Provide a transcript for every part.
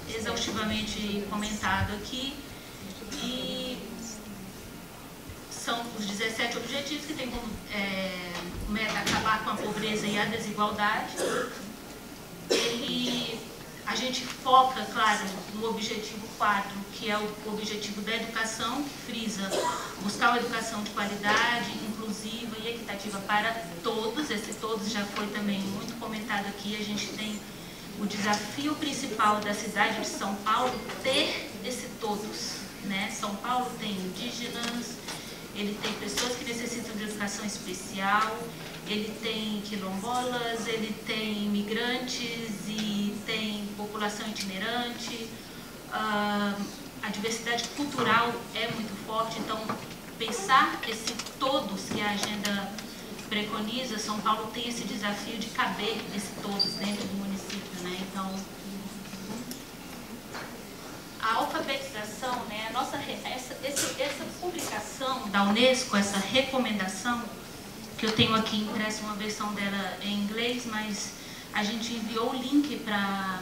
exaustivamente comentado aqui, e são os 17 objetivos que têm como meta acabar com a pobreza e a desigualdade. A gente foca, claro, no objetivo 4, que é o objetivo da educação, que frisa buscar uma educação de qualidade, inclusiva e equitativa para todos. Esse todos já foi também muito comentado aqui. A gente tem o desafio principal da cidade de São Paulo ter esse todos, né? São Paulo tem indígenas, ele tem pessoas que necessitam de educação especial, ele tem quilombolas, ele tem imigrantes e tem população itinerante. A diversidade cultural é muito forte, então pensar esse todos que a agenda preconiza, São Paulo tem esse desafio de caber esse todos dentro do município, né? Então, a alfabetização, né, essa publicação da Unesco, essa recomendação, que eu tenho aqui impresso uma versão dela em inglês, mas a gente enviou o link para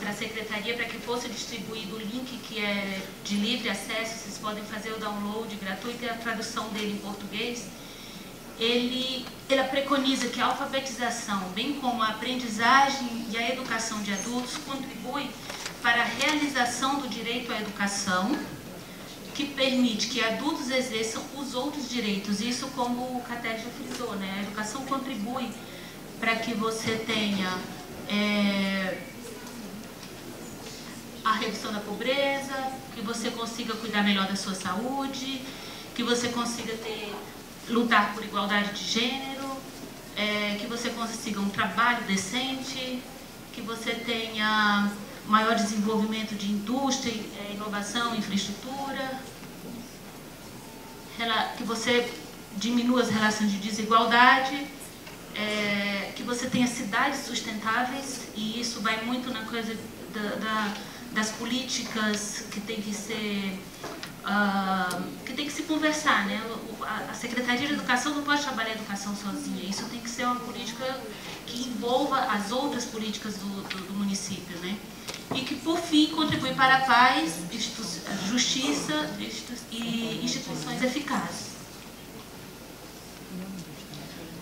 a Secretaria para que fosse distribuído o link que é de livre acesso, vocês podem fazer o download gratuito e a tradução dele em português. Ele preconiza que a alfabetização, bem como a aprendizagem e a educação de adultos, contribui para a realização do direito à educação, que permite que adultos exerçam os outros direitos. Isso, como o Caté já frisou, né? A educação contribui para que você tenha a redução da pobreza, que você consiga cuidar melhor da sua saúde, que você consiga lutar por igualdade de gênero, que você consiga um trabalho decente, que você tenha maior desenvolvimento de indústria, inovação, infraestrutura, que você diminua as relações de desigualdade, que você tenha cidades sustentáveis, e isso vai muito na coisa das políticas que tem que se conversar, né? A Secretaria de Educação não pode trabalhar a educação sozinha, isso tem que ser uma política que envolva as outras políticas do município, né? E que, por fim, contribui para a paz, justiça e instituições eficazes.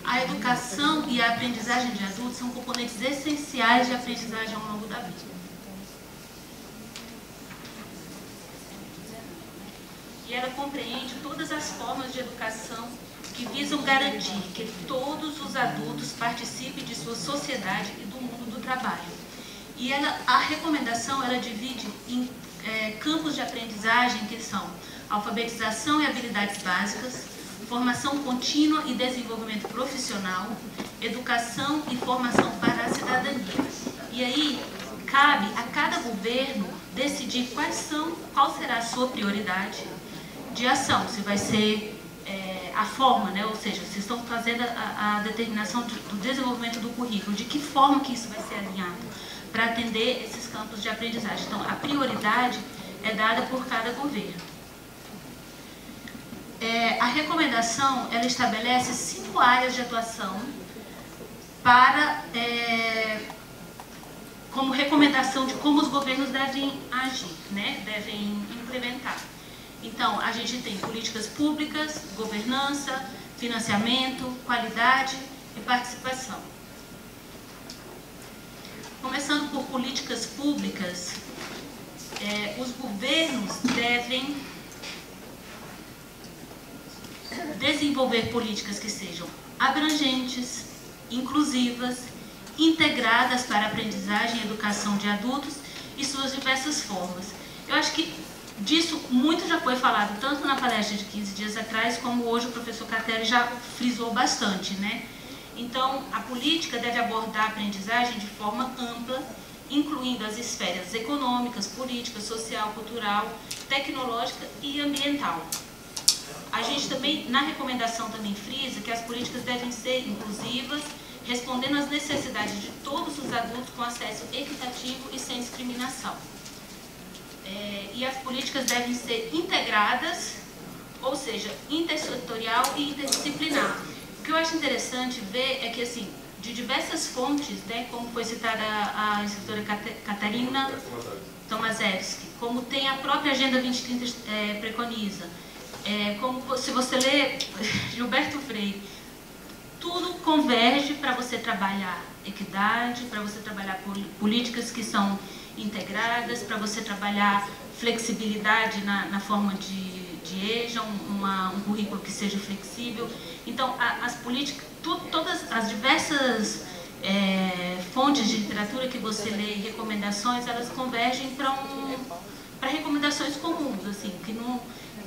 A educação e a aprendizagem de adultos são componentes essenciais de aprendizagem ao longo da vida. E ela compreende todas as formas de educação que visam garantir que todos os adultos participem de sua sociedade e do mundo do trabalho. E a recomendação, ela divide em campos de aprendizagem que são alfabetização e habilidades básicas, formação contínua e desenvolvimento profissional, educação e formação para a cidadania. E aí, cabe a cada governo decidir qual será a sua prioridade de ação, se vai ser a forma, né? Ou seja, vocês estão fazendo a determinação do desenvolvimento do currículo, de que forma que isso vai ser alinhado para atender esses campos de aprendizagem. Então, a prioridade é dada por cada governo. A recomendação, ela estabelece 5 áreas de atuação como recomendação de como os governos devem agir, né? Devem implementar. Então, a gente tem políticas públicas, governança, financiamento, qualidade e participação. Começando por políticas públicas, os governos devem desenvolver políticas que sejam abrangentes, inclusivas, integradas para a aprendizagem e educação de adultos e suas diversas formas. Eu acho que disso muito já foi falado, tanto na palestra de 15 dias atrás, como hoje o professor Catelli já frisou bastante, né? Então, a política deve abordar a aprendizagem de forma ampla, incluindo as esferas econômicas, política, social, cultural, tecnológica e ambiental. A gente também, na recomendação, também frisa que as políticas devem ser inclusivas, respondendo às necessidades de todos os adultos com acesso equitativo e sem discriminação. E as políticas devem ser integradas, ou seja, intersetorial e interdisciplinar. O que eu acho interessante ver é que, assim, de diversas fontes, né, como foi citada a escritora Catarina Tomaszewski, como tem a própria Agenda 2030 preconiza, como se você lê Gilberto Freire, tudo converge para você trabalhar equidade, para você trabalhar políticas que são integradas, para você trabalhar flexibilidade na forma de EJA, um currículo que seja flexível. Então, as políticas, todas as diversas fontes de literatura que você lê e recomendações, elas convergem para recomendações comuns, assim, que não,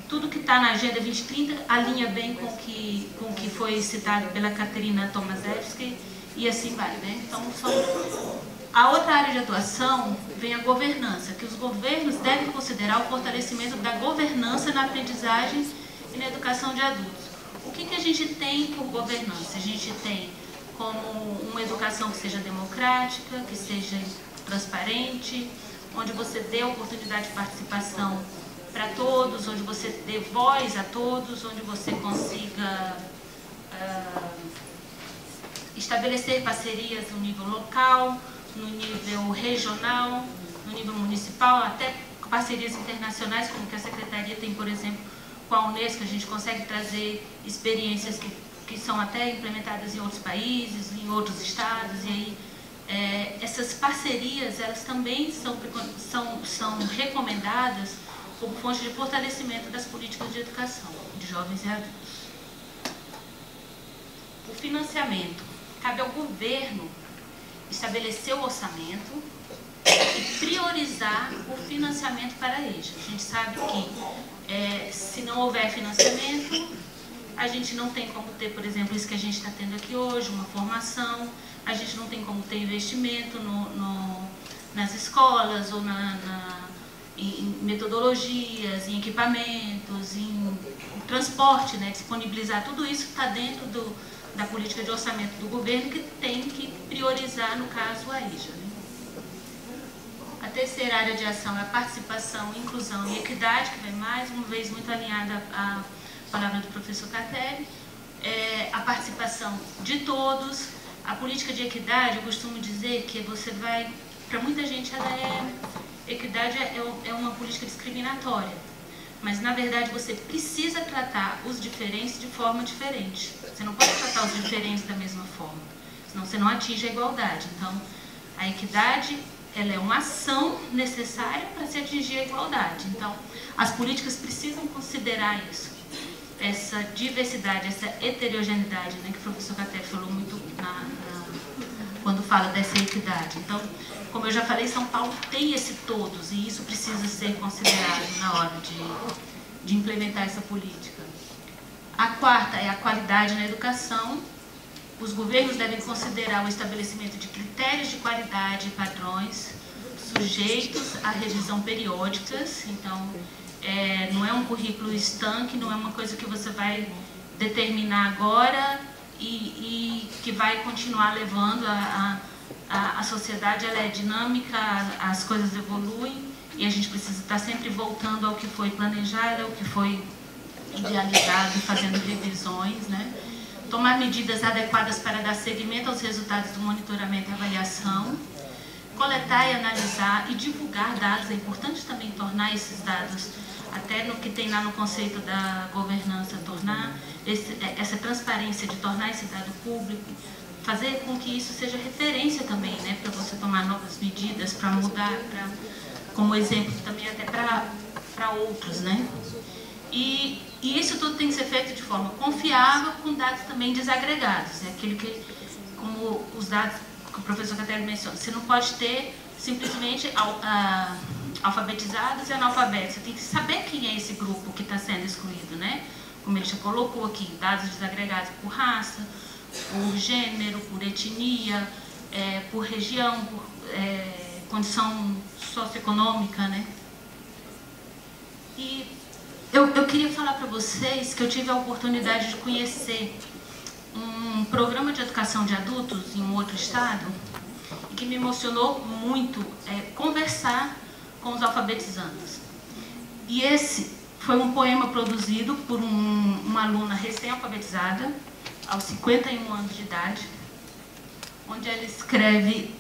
tudo que está na Agenda 2030 alinha bem com o que foi citado pela Catarina Tomaszewski e assim vai, né? Então, a outra área de atuação vem a governança, que os governos devem considerar o fortalecimento da governança na aprendizagem e na educação de adultos. O que a gente tem por governança? A gente tem como uma educação que seja democrática, que seja transparente, onde você dê oportunidade de participação para todos, onde você dê voz a todos, onde você consiga estabelecer parcerias no nível local, no nível regional, no nível municipal, até parcerias internacionais, como que a Secretaria tem, por exemplo, com a Unesco. A gente consegue trazer experiências que são até implementadas em outros países, em outros estados, e aí essas parcerias, elas também são recomendadas como fonte de fortalecimento das políticas de educação de jovens e adultos. O financiamento. Cabe ao governo estabelecer o orçamento e priorizar o financiamento para a EJA. A gente sabe que se não houver financiamento, a gente não tem como ter, por exemplo, isso que a gente está tendo aqui hoje, uma formação, a gente não tem como ter investimento nas escolas ou em metodologias, em equipamentos, em transporte, né, disponibilizar, tudo isso está dentro da política de orçamento do governo, que tem que priorizar, no caso, a EJA. Né? A terceira área de ação é a participação, inclusão e equidade, que vem mais uma vez muito alinhada à palavra do professor Catelli. A participação de todos. A política de equidade, eu costumo dizer que você vai, para muita gente, equidade é uma política discriminatória, mas na verdade você precisa tratar os diferentes de forma diferente. Você não pode tratar os diferentes da mesma forma, senão você não atinge a igualdade. Então, a equidade, ela é uma ação necessária para se atingir a igualdade. Então, as políticas precisam considerar isso, essa diversidade, essa heterogeneidade, né, que o professor Catelli falou muito quando fala dessa equidade. Então, como eu já falei, São Paulo tem esse todos, e isso precisa ser considerado na hora de implementar essa política. A quarta é a qualidade na educação. Os governos devem considerar o estabelecimento de critérios de qualidade e padrões sujeitos à revisão periódicas. Então, não é um currículo estanque, não é uma coisa que você vai determinar agora e que vai continuar levando a sociedade. Ela é dinâmica, as coisas evoluem e a gente precisa estar sempre voltando ao que foi planejado, ao que foi idealizado e fazendo revisões, né? Tomar medidas adequadas para dar seguimento aos resultados do monitoramento e avaliação, coletar e analisar e divulgar dados. É importante também tornar esses dados, até no que tem lá no conceito da governança, tornar essa transparência de tornar esse dado público, fazer com que isso seja referência também, né, para você tomar novas medidas, para mudar, como exemplo também até para outros, né? E isso tudo tem que ser feito de forma confiável, com dados também desagregados. É aquilo que, como os dados que o professor Catelli menciona, você não pode ter simplesmente alfabetizados e analfabetos. Você tem que saber quem é esse grupo que está sendo excluído, né? Como ele já colocou aqui, dados desagregados por raça, por gênero, por etnia, por região, por condição socioeconômica, né? E eu queria falar para vocês que eu tive a oportunidade de conhecer um programa de educação de adultos em um outro estado e que me emocionou muito conversar com os alfabetizandos. E esse foi um poema produzido por uma aluna recém-alfabetizada, aos 51 anos de idade, onde ela escreve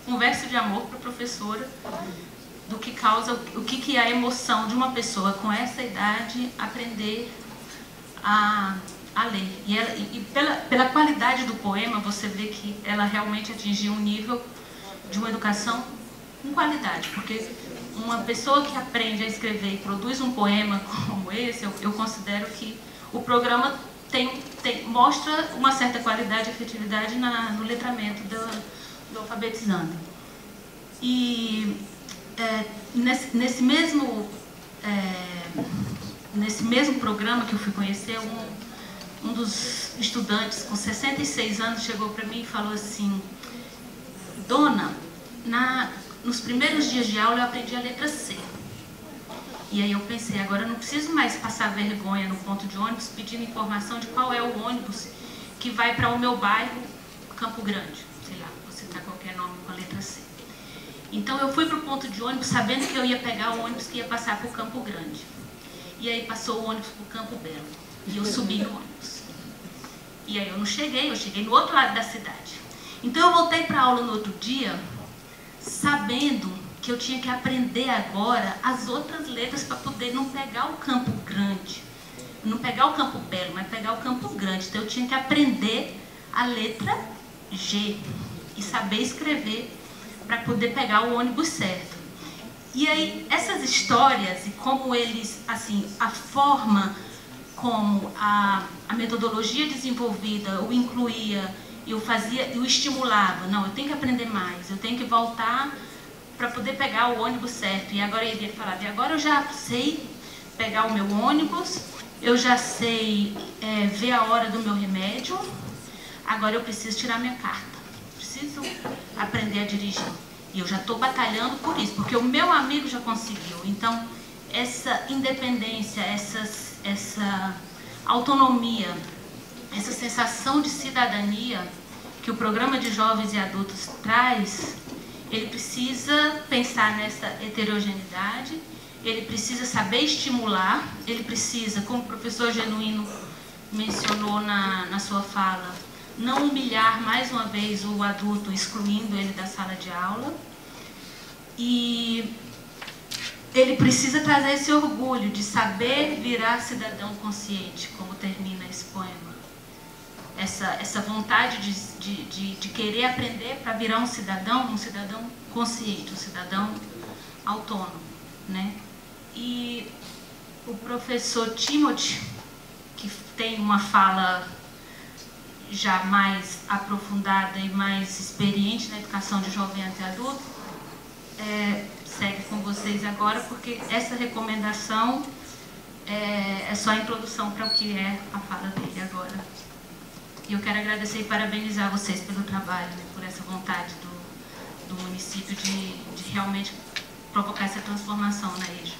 um verso de amor para a professora, do que causa, o que é a emoção de uma pessoa com essa idade aprender a ler. E pela qualidade do poema, você vê que ela realmente atingiu um nível de uma educação com qualidade, porque uma pessoa que aprende a escrever e produz um poema como esse, eu considero que o programa mostra uma certa qualidade e efetividade no letramento do alfabetizando. E nesse mesmo programa que eu fui conhecer, um dos estudantes com 66 anos chegou para mim e falou assim: Dona, nos primeiros dias de aula eu aprendi a letra C. E aí eu pensei, agora eu não preciso mais passar vergonha no ponto de ônibus pedindo informação de qual é o ônibus que vai para o meu bairro, Campo Grande. Sei lá, vou citar qualquer nome com a letra C. Então eu fui para o ponto de ônibus sabendo que eu ia pegar o ônibus que ia passar para o Campo Grande. E aí passou o ônibus para o Campo Belo. E eu subi no ônibus. E aí eu cheguei no outro lado da cidade. Então eu voltei para a aula no outro dia, sabendo que eu tinha que aprender agora as outras letras para poder não pegar o Campo Grande, não pegar o Campo Belo, mas pegar o Campo Grande. Então eu tinha que aprender a letra G e saber escrever para poder pegar o ônibus certo. E aí essas histórias e como eles, assim, a forma como a metodologia desenvolvida o incluía e o estimulava. Não, eu tenho que aprender mais, eu tenho que voltar para poder pegar o ônibus certo. E agora ele falava, e agora eu já sei pegar o meu ônibus, eu já sei ver a hora do meu remédio, agora eu preciso tirar minha carta, preciso aprender a dirigir. E eu já estou batalhando por isso, porque o meu amigo já conseguiu. Então, essa independência, essa autonomia, essa sensação de cidadania que o programa de jovens e adultos traz, ele precisa pensar nessa heterogeneidade, ele precisa saber estimular, ele precisa, como o professor Genuíno mencionou na sua fala, não humilhar mais uma vez o adulto, excluindo ele da sala de aula. E ele precisa trazer esse orgulho de saber virar cidadão consciente, como termina esse poema. Essa vontade de querer aprender para virar um cidadão consciente, um cidadão autônomo, né? E o professor Timothy, que tem uma fala já mais aprofundada e mais experiente na educação de jovem até adulto, segue com vocês agora, porque essa recomendação é só a introdução para o que é a fala dele agora. E eu quero agradecer e parabenizar vocês pelo trabalho, né, por essa vontade do município de realmente provocar essa transformação na EJA.